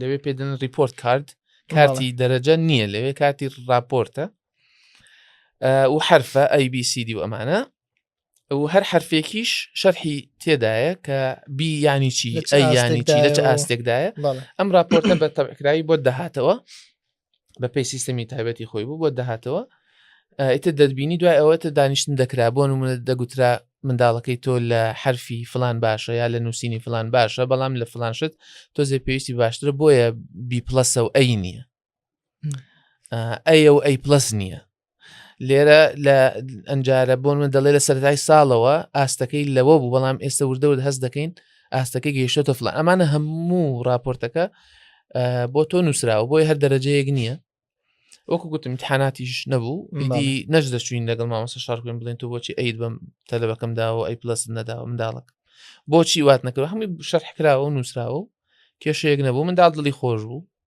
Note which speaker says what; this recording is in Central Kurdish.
Speaker 1: لەوێ پێدن ریپۆرت کارد کارتی دەرەجە نییە لەوێ کارتی راپۆرتە و حرفە ABCD و ئەمانە و هەر حرفێکیش شەرحی تێدایە کە بی ینی چی ئەی ینی چی لە چ ئاستێکدایە ئەم راپۆرتە بە تەبعکراوی بۆ دەهاتەوە بە پێی سیستەمی تایبەتی خۆی بوو بۆ دەهاتەوە ئیتر دەبینی دوای ئەوەتە دانیشتن دەکرا بۆ نمونە دەگوترا منداڵەکەی تۆ لە حرفی فلان باشە یا لە نووسینی فلان باشە بەڵام لە فلانشت تۆزێ پێویستی باشترە بۆیە B+ و ئەی نییە ئەی و A+ نییە لێرە لە ئەنجارە بۆن من دەڵێ لە سەرای ساڵەوە ئاستەکەی لەوە بوو بەڵام ئێستا وردەوت هەست دەکەین ئاستەکەی گەیشتۆتە فلان ئەمانە هەموو راپۆرتەکە بۆ تۆ نووسراوە بۆی هەر دەرەجەیەک نییە وەکو گوتم امتحاناتیش نەبوو ئیدی نەش دەچوین لەگەڵ مامۆستا شارکوین بڵێن تۆ بۆچی ئەید بەم تەلەبەکەم داوە A+ نەداوە منداڵک بۆچی وات نەکەوە هەمووی شەرح کراوە و نووسراوە و کێشەیەک نەبوو منداڵ دڵی خۆش بوو